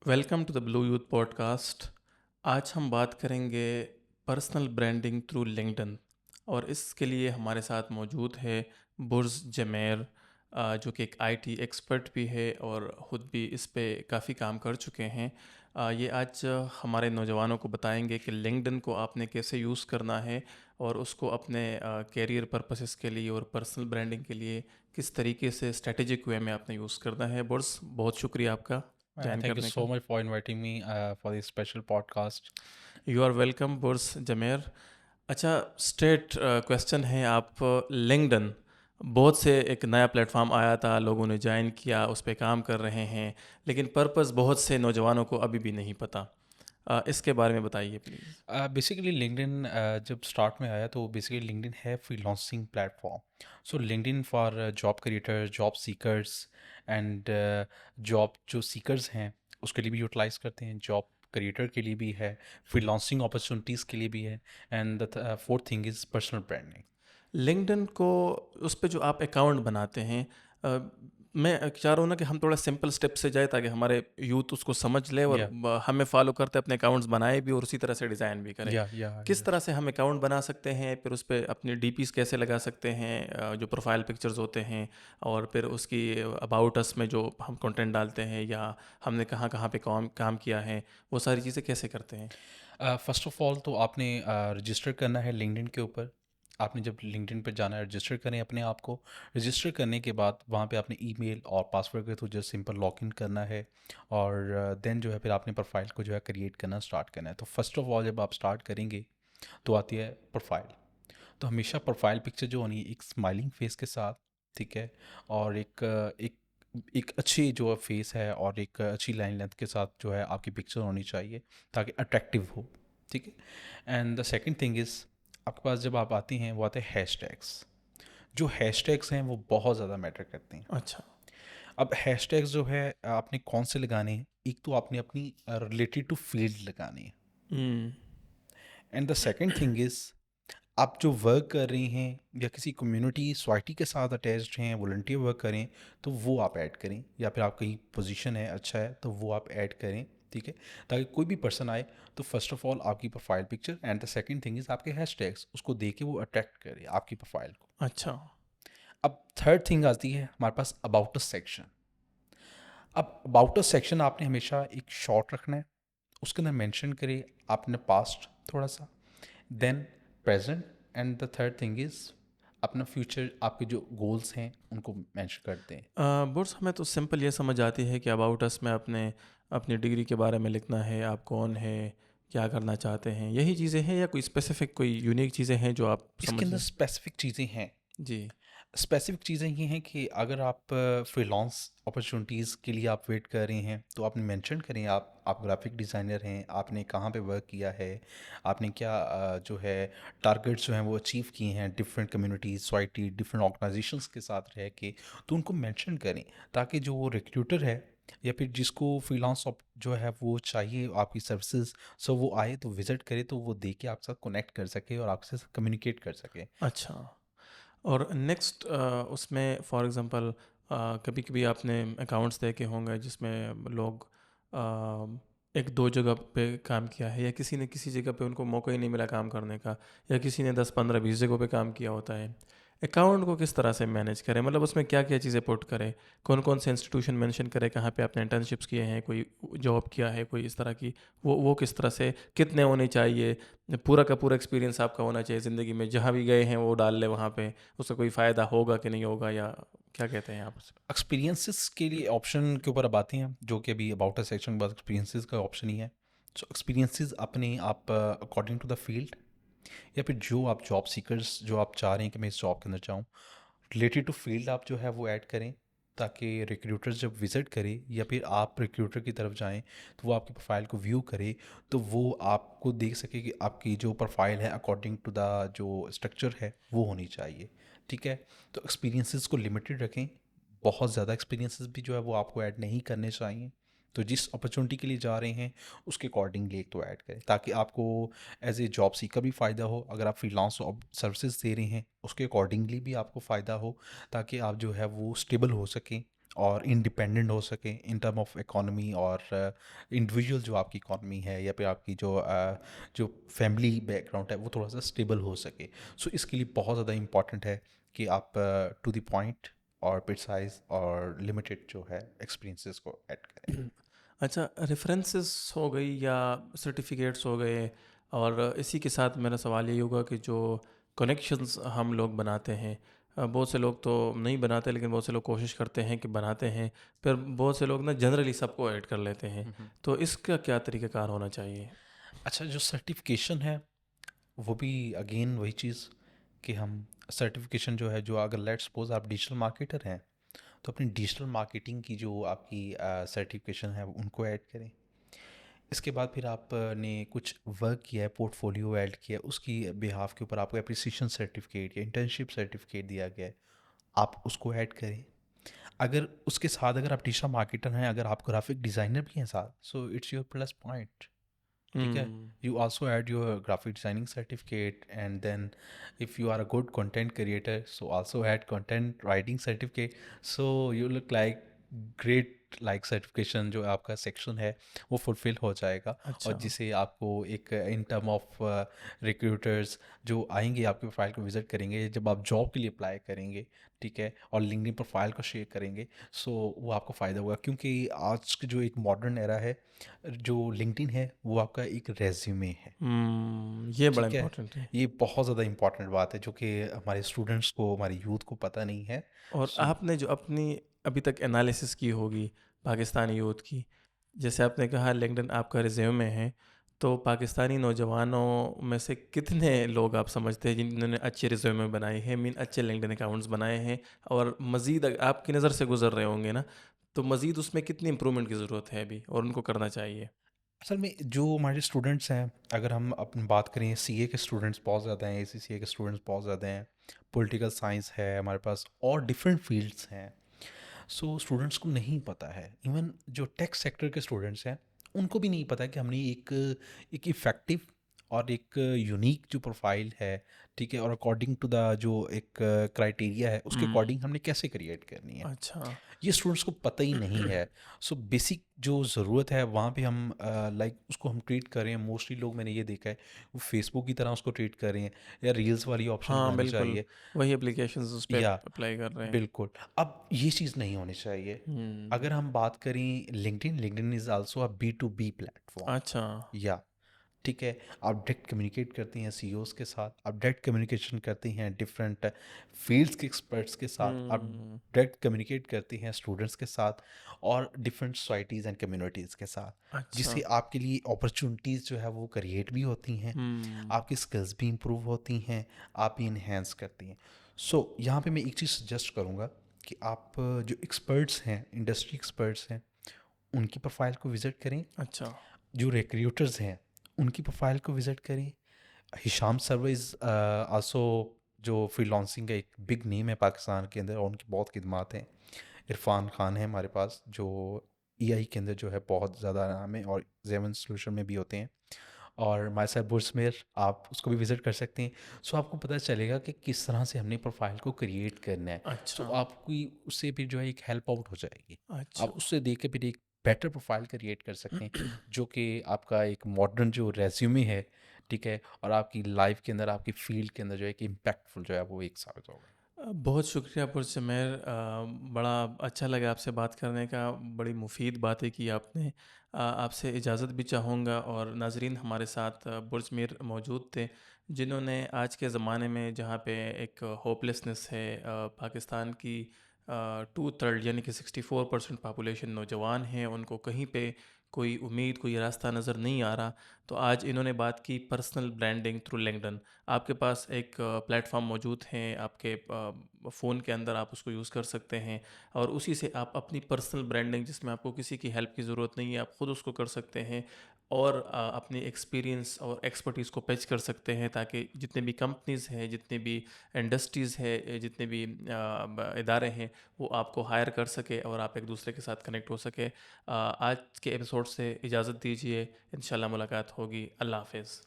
Welcome to the blue youth podcast. आज हम बात करेंगे पर्सनल ब्रांडिंग थ्रू लिंक्डइन और इसके लिए हमारे साथ मौजूद है बुर्ज जमेर, जो कि एक आईटी एक्सपर्ट भी है और ख़ुद भी इस पे काफ़ी काम कर चुके हैं। ये आज हमारे नौजवानों को बताएंगे कि लिंक्डइन को आपने कैसे यूज़ करना है और उसको अपने कैरियर पर्पसेस के लिए और पर्सनल ब्रांडिंग के लिए किस तरीके से स्ट्रेटेजिक वे में आपने यूज़ करना है। बुर्ज, बहुत शुक्रिया आपका ज्वाइन Thank you करने so का। much for inviting me for this special podcast. You are welcome बुर्स जमेर। अच्छा, स्ट्रेट क्वेश्चन है। आप लिंक्डइन बहुत से एक नया प्लेटफॉर्म आया था, लोगों ने ज्वाइन किया, उस पर काम कर रहे हैं, लेकिन पर्पस बहुत से नौजवानों को अभी भी नहीं पता। इसके बारे में बताइए प्लीज़। बेसिकली लिंक्डइन जब स्टार्ट में आया तो बेसिकली लिंक्डइन है freelancing platform. So LinkedIn for job creator, job seekers and job जो सीकर्स हैं उसके लिए भी यूटिलाइज करते हैं, जॉब क्रिएटर के लिए भी है, फ्रीलांसिंग अपॉर्चुनिटीज़ के लिए भी है. And the fourth thing is personal branding. LinkedIn को, उस पे जो आप अकाउंट बनाते हैं, मैं चाह रहा हूँ ना कि हम थोड़ा सिंपल स्टेप से जाए ताकि हमारे यूथ उसको समझ ले और या हमें फॉलो करते अपने अकाउंट्स बनाए भी और उसी तरह से डिज़ाइन भी करें। या किस तरह से हम अकाउंट बना सकते हैं, फिर उस पर अपनी डीपीज कैसे लगा सकते हैं, जो प्रोफाइल पिक्चर्स होते हैं, और फिर उसकी अबाउट अस में जो हम कंटेंट डालते हैं या हमने कहाँ कहाँ पे काम काम किया है, वो सारी चीज़ें कैसे करते हैं। फर्स्ट ऑफ ऑल तो आपने रजिस्टर करना है लिंक्डइन के ऊपर. आपने जब लिंक्डइन पर जाना है, रजिस्टर करें अपने आप को. रजिस्टर करने के बाद वहाँ पे आपने ईमेल और पासवर्ड के थ्रू जस्ट सिंपल लॉगिन करना है. और देन जो है फिर आपने प्रोफाइल को जो है क्रिएट करना स्टार्ट करना है. तो फर्स्ट ऑफ ऑल जब आप स्टार्ट करेंगे तो आती है प्रोफाइल. तो हमेशा प्रोफाइल पिक्चर जो होनी है एक स्माइलिंग फेस के साथ, ठीक है, और एक एक अच्छी जो फेस है और एक अच्छी लाइन लेंथ के साथ जो है आपकी पिक्चर होनी चाहिए ताकि अट्रैक्टिव हो, ठीक है. And the second thing is, आपके पास जब आप आती हैं वो आते हैं हैशटैग्स. जो हैशटैग्स हैं वो बहुत ज़्यादा मैटर करते हैं. अच्छा। अब हैशटैग्स जो है आपने कौन से लगाने हैं, एक तो आपने अपनी रिलेटेड टू फील्ड लगानी है. Hmm. And the second thing is, आप जो वर्क कर रही हैं या किसी कम्युनिटी सोसाइटी के साथ अटैच्ड हैं, वॉलंटियर वर्क करें, तो वो आप ऐड करें. या फिर आप कहीं पोजीशन है अच्छा है तो वो आप ऐड करें, ठीक है, ताकि कोई भी पर्सन आए तो फर्स्ट ऑफ ऑल आपकी profile picture and the second thing is आपके हैशटैग्स उसको देख के वो अट्रैक्ट करे आपकी प्रोफाइल को. अच्छा। अब थर्ड थिंग आती है हमारे पास अबाउट अस सेक्शन. अब अबाउट अस सेक्शन आपने हमेशा एक शॉर्ट रखना है. उसके अंदर मेंशन करिए आपने पास्ट थोड़ा सा, then present, and the third thing is अपना फ्यूचर, आपके जो गोल्स हैं उनको मेंशन करते हैं. बुर्स, हमें तो सिंपल ये समझ आती है कि अबाउट अस में अपने अपनी डिग्री के बारे में लिखना है, आप कौन है, क्या करना चाहते हैं, यही चीज़ें हैं, या कोई स्पेसिफिक कोई यूनिक चीज़ें हैं जो आप इसके समझ अंदर लें। स्पेसिफिक चीज़ें हैं. जी। स्पेसिफिक चीज़ें ये हैं कि अगर आप फ्रीलांस अपॉर्चुनिटीज़ के लिए आप वेट कर रहे हैं तो आपने मेंशन करें आप ग्राफिक डिज़ाइनर हैं, आपने कहाँ पे वर्क किया है, आपने क्या जो है टारगेट्स जो हैं वो अचीव किए हैं different communities society different organisations के साथ रह के, तो उनको मेंशन करें ताकि जो वो रिक्रूटर है या फिर जिसको फ्रीलांस जो है वो चाहिए आपकी सर्विसेज, सो वो आए तो विजिट करे तो वो देख के आपके साथ कनेक्ट कर सके और आपसे कम्युनिकेट कर सके. अच्छा। और नेक्स्ट, उसमें फॉर एग्जांपल कभी कभी आपने अकाउंट्स देखे होंगे जिसमें लोग एक दो जगह पे काम किया है, या किसी ने किसी जगह पे उनको मौका ही नहीं मिला काम करने का, या किसी ने 10 15 20 जगहों पे काम किया होता है। अकाउंट को किस तरह से मैनेज करें, मतलब उसमें क्या क्या चीज़ें पुट करें, कौन कौन से इंस्टीट्यूशन मेंशन करें, कहाँ पे आपने इंटर्नशिप्स किए हैं, कोई जॉब किया है, कोई इस तरह की, वो किस तरह से, कितने होने चाहिए, पूरा का पूरा एक्सपीरियंस आपका होना चाहिए ज़िंदगी में, जहाँ भी गए हैं वो डाल ले वहाँ पे, उसका कोई फ़ायदा होगा कि नहीं होगा, या क्या कहते हैं आप उस। एक्सपीरियंसेस के लिए ऑप्शन के ऊपर अब आते हैं, जो कि अभी अबाउट अ सेक्शन के बाद एक्सपीरियंसेस का ऑप्शन ही है. सो एक्सपीरियंसेस अपने आप अकॉर्डिंग टू द फील्ड या फिर जो आप जॉब सीकर्स जो आप चाह रहे हैं कि मैं इस जॉब के अंदर चाहूँ, रिलेटेड टू फील्ड आप जो है वो ऐड करें ताकि रिक्रूटर जब विज़िट करे या फिर आप रिक्रूटर की तरफ जाएं तो वो आपकी प्रोफाइल को व्यू करे, तो वो आपको देख सके कि आपकी जो प्रोफाइल है अकॉर्डिंग टू द जो स्ट्रक्चर है वो होनी चाहिए, ठीक है. तो एक्सपीरियंसेस को लिमिटेड रखें. बहुत ज़्यादा एक्सपीरियंसेस भी जो है वो आपको ऐड नहीं करने चाहिए. तो जिस अपॉर्चुनिटी के लिए जा रहे हैं उसके अकॉर्डिंगली एक तो ऐड करें ताकि आपको एज ए जॉब सीकर भी फ़ायदा हो. अगर आप फ्रीलांस सर्विसेज दे रहे हैं उसके अकॉर्डिंगली भी आपको फ़ायदा हो ताकि आप जो है वो स्टेबल हो सकें और इंडिपेंडेंट हो सकें इन टर्म ऑफ इकोनॉमी, और इंडिविजुअल जो आपकी इकोनॉमी है या फिर आपकी जो फैमिली बैकग्राउंड है वो थोड़ा सा स्टेबल हो सके। सो इसके लिए बहुत ज़्यादा इम्पॉर्टेंट है कि आप टू द पॉइंट और प्रिसाइज और लिमिटेड जो है एक्सपीरियंसेस को ऐड करें। अच्छा, रेफरेंसेस हो गई या सर्टिफिकेट्स हो गए, और इसी के साथ मेरा सवाल यही होगा कि जो कनेक्शंस हम लोग बनाते हैं, बहुत से लोग तो नहीं बनाते लेकिन बहुत से लोग कोशिश करते हैं कि बनाते हैं, फिर बहुत से लोग ना जनरली सबको ऐड कर लेते हैं, तो इसका क्या तरीक़ाकार होना चाहिए? अच्छा, जो सर्टिफिकेशन है वो भी अगेन वही चीज़ कि हम सर्टिफिकेशन जो है, जो अगर लेट्स सपोज आप डिजिटल मार्केटर हैं तो अपनी डिजिटल मार्केटिंग की जो आपकी सर्टिफिकेशन है उनको ऐड करें। इसके बाद फिर आपने कुछ वर्क किया है, पोर्टफोलियो ऐड किया है, उसकी बिहाफ के ऊपर आपको एप्रिसिएशन सर्टिफिकेट या इंटर्नशिप सर्टिफिकेट दिया गया है, आप उसको ऐड करें। अगर उसके साथ अगर आप डिजिटल मार्केटर हैं, अगर आप ग्राफिक डिज़ाइनर भी हैं साथ, so it's your plus point. ठीक है, hmm. You also add your graphic designing certificate, and then if you are a good content creator so also add content writing certificate. So you look like great, like certification जो आपका section है वो fulfil हो जाएगा। और अच्छा। जिसे आपको एक इन टर्म ऑफ रिक्रूटर्स जो आएंगे आपके प्रोफाइल को विजिट करेंगे जब आप जॉब के लिए अप्लाई करेंगे, ठीक है, और लिंक्डइन प्रोफाइल को शेयर करेंगे, सो वो आपको फ़ायदा होगा। क्योंकि आज के जो एक मॉडर्न एरा है, जो लिंक्डइन है वो आपका एक रेज्यूमे है। ये बड़ा ठीक है, इम्पोर्टेंट है। ये बहुत ज़्यादा इंपॉर्टेंट बात है जो कि हमारे स्टूडेंट्स को, हमारे यूथ को पता नहीं है। और सो आपने जो अपनी अभी तक एनालिसिस की होगी पाकिस्तानी यूथ की, जैसे आपने कहा लिंक्डइन आपका रिज्यूमे है, तो पाकिस्तानी नौजवानों में से कितने लोग आप समझते हैं जिन्होंने अच्छे रिज्यूमे बनाए हैं, मीन अच्छे लिंक्डइन अकाउंट्स बनाए हैं, और मज़ीद आपकी नज़र से गुजर रहे होंगे ना, तो मज़ीद उसमें कितनी इम्प्रूवमेंट की ज़रूरत है अभी और उनको करना चाहिए? असल में जो हमारे स्टूडेंट्स हैं, अगर हम अपनी बात करें, सीए के स्टूडेंट्स बहुत ज़्यादा हैं, एसीसीए के स्टूडेंट्स बहुत ज़्यादा हैं, पॉलिटिकल साइंस है हमारे पास, और डिफरेंट फील्ड्स हैं। सो स्टूडेंट्स को नहीं पता है, इवन जो टेक सेक्टर के स्टूडेंट्स हैं उनको भी नहीं पता है कि हमने एक इफ़ेक्टिव और एक यूनिक जो प्रोफाइल है, ठीक है, और अकॉर्डिंग टू द जो एक क्राइटेरिया है उसके हम्म। अकॉर्डिंग हमने कैसे क्रिएट करनी है, अच्छा। ये स्टूडेंट्स को पता ही नहीं है। सो बेसिक जो ज़रूरत है वहाँ पे हम लाइक उसको हम ट्रीट कर रहे हैं, मोस्टली लोग मैंने ये देखा है वो फेसबुक की तरह उसको ट्रीट कर रहे हैं, या रील्स वाली ऑप्शन हाँ लगानी बिल्कुल, चाहिए, वही एप्लीकेशंस उस पर या अप्लाई कर रहे हैं। बिल्कुल। अब ये चीज़ नहीं होनी चाहिए। हम्म। अगर हम बात करें LinkedIn, LinkedIn is also a B to B platform. अच्छा। या ठीक है, आप डायरेक्ट कम्युनिकेट करती हैं सीईओज़ के साथ, आप डायरेक्ट कम्युनिकेशन करती हैं डिफरेंट फील्ड्स के एक्सपर्ट्स के साथ, आप हम्म। डायरेक्ट कम्युनिकेट करती हैं स्टूडेंट्स के साथ और डिफरेंट सोसाइटीज़ एंड कम्युनिटीज़ के साथ, अच्छा। जिससे आपके लिए अपॉर्चुनिटीज़ जो है वो क्रिएट भी होती हैं, हम्म। आपकी स्किल्स भी इम्प्रूव होती हैं, आप भी इन्हेंस करती हैं। सो यहाँ पे मैं एक चीज़ सजेस्ट करूँगा कि आप जो एक्सपर्ट्स हैं, इंडस्ट्री एक्सपर्ट्स हैं, उनकी प्रोफाइल को विज़िट करें। अच्छा। जो रिक्रूटर्स हैं उनकी प्रोफाइल को विज़िट करें। हिशाम सर्विस आल्सो जो फ्रीलांसिंग का एक बिग नेम है पाकिस्तान के अंदर, और उनकी बहुत खिदमात हैं। इरफान खान है हमारे पास जो ईआई के अंदर जो है बहुत ज़्यादा नाम है, और जेवन सोल्यूशन में भी होते हैं। और माई साहब बुर्समेर, आप उसको भी विज़िट कर सकते हैं। सो आपको पता चलेगा कि किस तरह से हमने प्रोफाइल को क्रिएट करना है। सो अच्छा। आपकी उससे भी जो है एक हेल्प आउट हो जाएगी। अच्छा। आप उससे देख के फिर एक बेटर प्रोफाइल क्रिएट कर सकते हैं, जो कि आपका एक मॉडर्न जो रेज्यूमे है, ठीक है, और आपकी लाइफ के अंदर, आपकी फील्ड के अंदर जो है कि इम्पैक्टफुल जो है वो एक साबित होगा। बहुत शुक्रिया पुरसमैर, बड़ा अच्छा लगा आपसे बात करने का, बड़ी मुफीद बातें की आपने। आपसे इजाज़त भी चाहूँगा, और नाजरीन, हमारे साथ बुर्जमीर मौजूद थे जिन्होंने आज के ज़माने में जहाँ पे एक होपलेसनेस है, पाकिस्तान की 2/3 यानी कि 64% पॉपुलेशन नौजवान हैं, उनको कहीं पे कोई उम्मीद, कोई रास्ता नज़र नहीं आ रहा, तो आज इन्होंने बात की पर्सनल ब्रांडिंग थ्रू लिंक्डइन। आपके पास एक प्लेटफॉर्म मौजूद हैं आपके फ़ोन के अंदर, आप उसको यूज़ कर सकते हैं, और उसी से आप अपनी पर्सनल ब्रांडिंग, जिसमें आपको किसी की हेल्प की ज़रूरत नहीं है, आप ख़ुद उसको कर सकते हैं, और अपनी एक्सपीरियंस और एक्सपर्टीज़ को पेच कर सकते हैं, ताकि जितने भी कंपनीज़ हैं, जितने भी इंडस्ट्रीज़ है, जितने भी इदारे हैं, वो आपको हायर कर सके और आप एक दूसरे के साथ कनेक्ट हो सके। आज के एपिसोड से इजाज़त दीजिए, इंशाल्लाह मुलाकात होगी। अल्लाह हाफ़िज़।